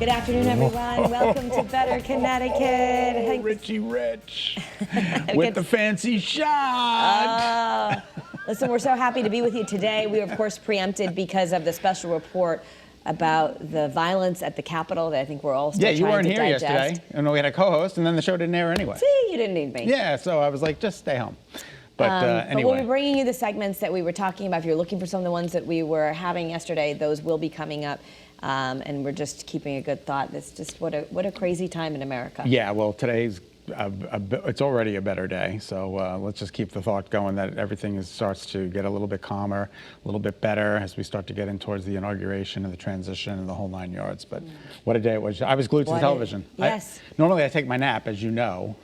Good afternoon, everyone. Welcome to Better Connecticut. Richie Rich with the fancy shot. Listen, we're so happy to be with you today. We were, of course, preempted because of the special report about the violence at the Capitol that I think we're all still trying to digest. Yeah, you weren't here yesterday. And we had a co-host, and then the show didn't air anyway. See, you didn't need me. Yeah, so I was like, just stay home. But anyway. But we'll be bringing you the segments that we were talking about. If you're looking for some of the ones that we were having yesterday, those will be coming up. And we're just keeping a good thought. It's just what a crazy time in America. Yeah, well, today's it's already a better day. So let's just keep the thought going that everything starts to get a little bit calmer, a little bit better as we start to get in towards the inauguration and the transition and the whole 9 yards. But what a day it was. I was glued to the television. Yes. Normally I take my nap, as you know,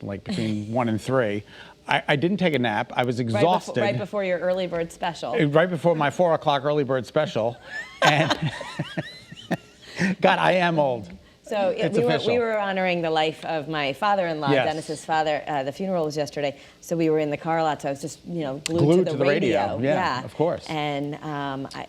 like between 1 and 3. I didn't take a nap. I was exhausted. Right before your early bird special. Right before my 4 o'clock early bird special. And God, I am old. So we were honoring the life of my father-in-law, Yes. Dennis's father. The funeral was yesterday, so we were in the car a lot. So I was just, glued to the radio. Yeah, of course. And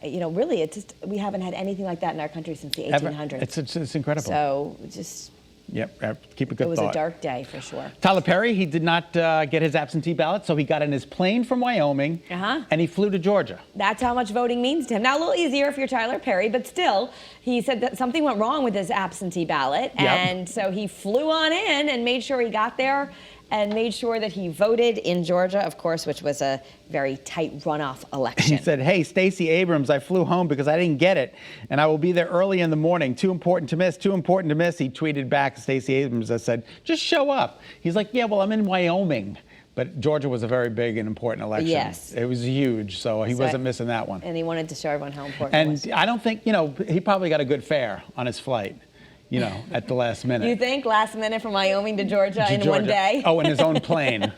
really, it's just we haven't had anything like that in our country since the 1800s. It's incredible. So just. Yep, keep a good thought. It was a dark day for sure. Tyler Perry, he did not get his absentee ballot, so he got in his plane from Wyoming, and he flew to Georgia. That's how much voting means to him. Now, a little easier if you're Tyler Perry, but still, he said that something went wrong with his absentee ballot, and so he flew on in and made sure he got there and made sure that he voted in Georgia, of course, which was a very tight runoff election. He said, "Hey, Stacey Abrams, I flew home because I didn't get it, and I will be there early in the morning. Too important to miss, too important to miss." He tweeted back to Stacey Abrams that said, "Just show up." He's like, "Yeah, well, I'm in Wyoming." But Georgia was a very big and important election. Yes. It was huge, so he wasn't missing that one. And he wanted to show everyone how important it was. And I don't think, he probably got a good fare on his flight. At the last minute. You think last minute from Wyoming to Georgia in one day? Oh, in his own plane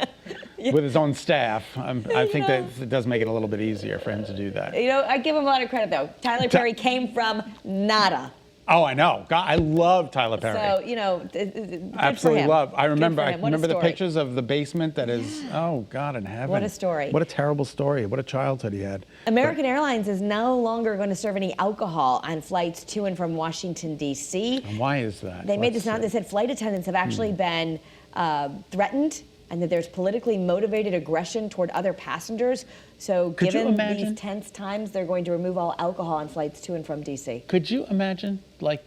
with his own staff. I think that it does make it a little bit easier for him to do that. I give him a lot of credit, though. Tyler Perry came from nada. Oh, I know. God, I love Tyler Perry. So, absolutely love. I remember the pictures of the basement that is, oh, God in heaven. What a story. What a terrible story. What a childhood he had. American Airlines is no longer going to serve any alcohol on flights to and from Washington, D.C. And why is that? They made this announcement. They said flight attendants have actually been threatened and that there's politically motivated aggression toward other passengers. So given these tense times, they're going to remove all alcohol on flights to and from D.C. Could you imagine,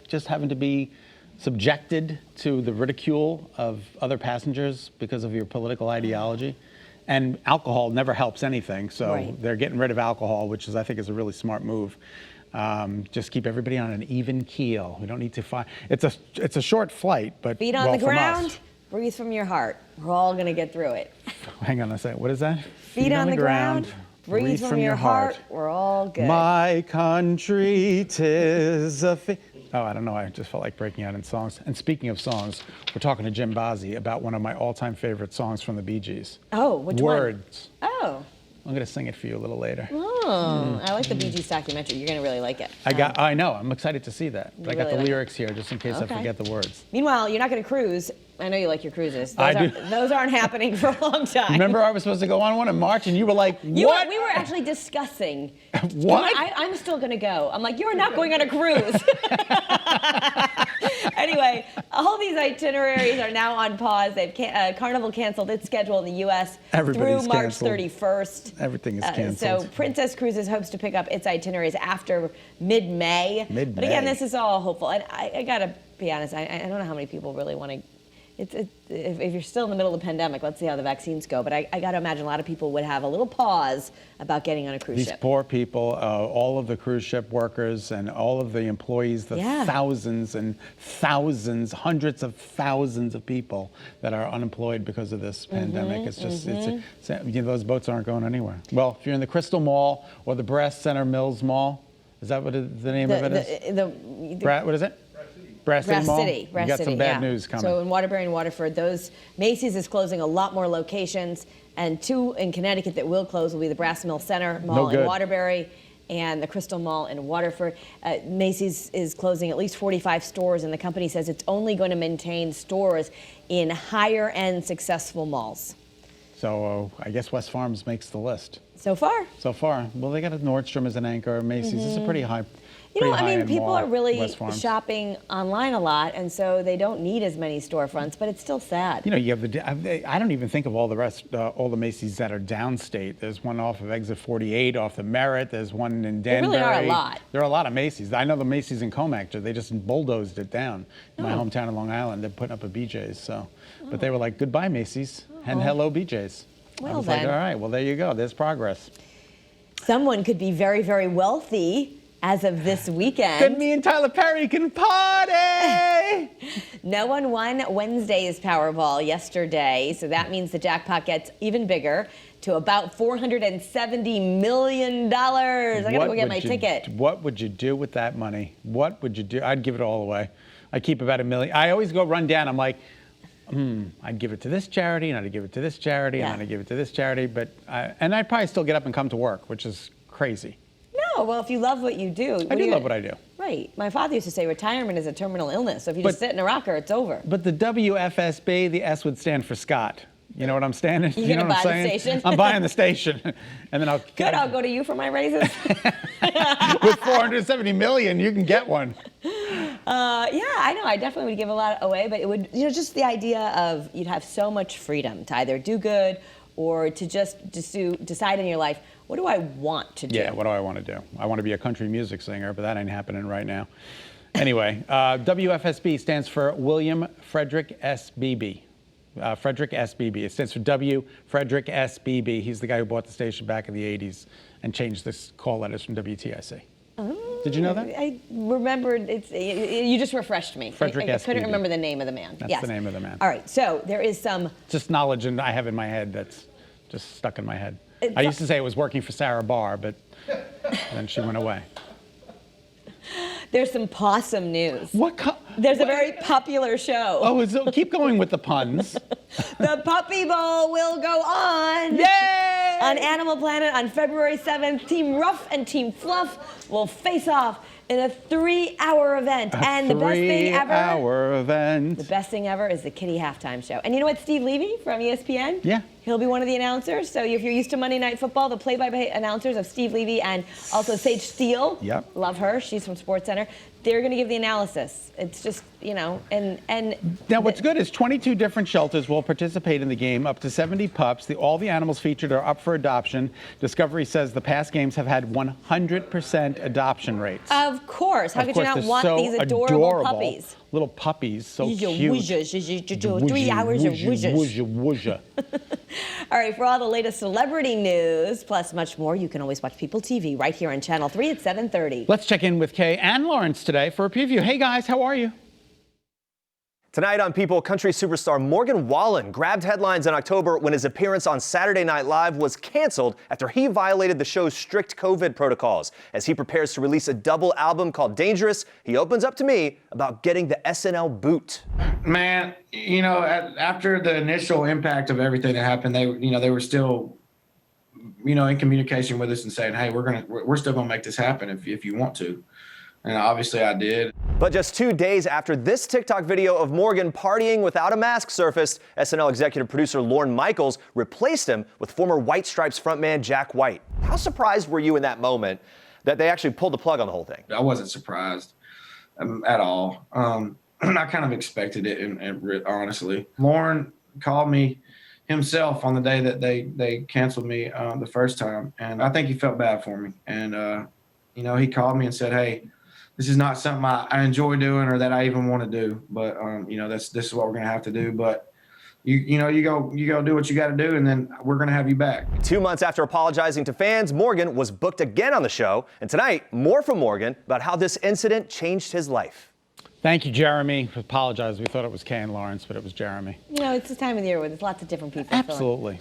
just having to be subjected to the ridicule of other passengers because of your political ideology? And alcohol never helps anything, so they're getting rid of alcohol, which I think is a really smart move. Just keep everybody on an even keel. We don't need to fight. It's a short flight, but feet on the ground. Breathe from your heart. We're all going to get through it. Hang on a second. What is that? Feet on the ground. Breathe from your heart. We're all good. My country, 'tis a Oh, I don't know. I just felt like breaking out in songs. And speaking of songs, we're talking to Jim Bozzi about one of my all-time favorite songs from the Bee Gees. Oh, which Words. one? Oh. I'm going to sing it for you a little later. Oh, I like the Bee Gees documentary. You're going to really like it. I know. I'm excited to see that. But I got the lyrics here just in case I forget the words. Meanwhile, you're not going to cruise. I know you like your cruises. I do. Those aren't happening for a long time. Remember I was supposed to go on one in March and you were like, what? We were actually discussing. What? I'm still going to go. I'm like, you're not going on a cruise. Anyway, all these itineraries are now on pause. Carnival canceled its schedule in the U.S. through March 31st. Everything is canceled. So Princess Cruises hopes to pick up its itineraries after mid-May. But again, this is all hopeful. And I got to be honest, I don't know how many people really want to. If you're still in the middle of the pandemic, let's see how the vaccines go. But I got to imagine a lot of people would have a little pause about getting on a cruise ship. These poor people, all of the cruise ship workers and all of the employees, the thousands and thousands, hundreds of thousands of people that are unemployed because of this pandemic. It's just, those boats aren't going anywhere. Well, if you're in the Crystal Mall or the Brass Center Mills Mall, is that what the name of it is? What is it? Brass City. You got some bad news coming. So in Waterbury and Waterford, Macys is closing a lot more locations, and 2 in Connecticut that will close will be the Brass Mill Center Mall in Waterbury and the Crystal Mall in Waterford. Macys is closing at least 45 stores, and the company says it's only going to maintain stores in higher-end successful malls. So I guess West Farms makes the list. So far. So far. Well, they got a Nordstrom as an anchor. Macy's is a pretty high. People are really West Farms. shopping online a lot, and so they don't need as many storefronts, but it's still sad. You have I don't even think of all the rest, all the Macy's that are downstate. There's one off of Exit 48, off the Merritt. There's one in Danbury. There really are a lot. There are a lot of Macy's. I know the Macy's in Comac, they just bulldozed it down. In my hometown of Long Island, they're putting up a BJ's. So, but they were like, goodbye Macy's and hello BJ's. Well, I was then. like, all right, well, there you go. There's progress. Someone could be very, very wealthy as of this weekend. Good, me and Tyler Perry can party! No one won Wednesday's Powerball yesterday, so that means the jackpot gets even bigger to about $470 million. I gotta go get my ticket. What would you do with that money? What would you do? I'd give it all away. I keep about $1 million. I always go run down. I'm like, I'd give it to this charity, and I'd give it to this charity, and I'd give it to this charity. And I'd probably still get up and come to work, which is crazy. No, well, if you love what you do. I do love what I do. Right. My father used to say retirement is a terminal illness. So if you just sit in a rocker, it's over. But the WFSB, the S would stand for Scott. You know what I'm standing? You're know what I'm buy saying? the station? I'm buying the station. And then I'll go to you for my raises. With $470 million, you can get one. Yeah, I know. I definitely would give a lot away, but it would, just the idea of you'd have so much freedom to either do good or to just decide in your life, what do I want to do? Yeah, what do I want to do? I want to be a country music singer, but that ain't happening right now. Anyway, WFSB stands for William Frederick S. Beebe. Frederick S. Beebe. It stands for W. Frederick S. Beebe. He's the guy who bought the station back in the 80s and changed the call letters from WTIC. Oh, did you know that? I remembered. You just refreshed me. Frederick S. I couldn't Beebe. remember the name of the man. That's the name of the man. All right, so there is some... Just knowledge I have in my head that's just stuck in my head. I used to say it was working for Sarah Barr, but then she went away. There's some possum news. What? There's a very popular show. Oh, keep going with the puns. The Puppy Bowl will go on. Yay! On Animal Planet on February 7th. Team Ruff and Team Fluff will face off in a 3-hour event. And the best thing ever. 3-hour event. The best thing ever is the Kitty halftime show. And you know what, Steve Levy from ESPN? Yeah. He'll be one of the announcers. So if you're used to Monday Night Football, the play-by-play announcers of Steve Levy and also Sage Steele. Yep. Love her. She's from SportsCenter. They're going to give the analysis. It's just, and now what's good is 22 different shelters will participate in the game, up to 70 pups. All the animals featured are up for adoption. Discovery says the past games have had 100% adoption rates. Of course. How could you not want these adorable puppies? Little puppies, so cute. 3 hours of whoozes. All right, for all the latest celebrity news, plus much more, you can always watch People TV right here on Channel 3 at 7:30. Let's check in with Kay and Lawrence today for a preview. Hey guys, how are you? Tonight on People, country superstar Morgan Wallen grabbed headlines in October when his appearance on Saturday Night Live was canceled after he violated the show's strict COVID protocols. As he prepares to release a double album called Dangerous, he opens up to me about getting the SNL boot. Man, after the initial impact of everything that happened, they were still, in communication with us and saying, hey, we're still gonna make this happen if you want to. And obviously I did. But just 2 days after this TikTok video of Morgan partying without a mask surfaced, SNL executive producer Lorne Michaels replaced him with former White Stripes frontman Jack White. How surprised were you in that moment that they actually pulled the plug on the whole thing? I wasn't surprised at all. I kind of expected it, honestly. Lorne called me himself on the day that they canceled me the first time, and I think he felt bad for me. And, he called me and said, hey, this is not something I enjoy doing or that I even want to do, but this is what we're gonna have to do. But you go do what you got to do, and then we're gonna have you back. 2 months after apologizing to fans, Morgan was booked again on the show, and tonight more from Morgan about how this incident changed his life. Thank you, Jeremy. Apologize. We thought it was Kay and Lawrence, but it was Jeremy. It's the time of the year where there's lots of different people. Absolutely.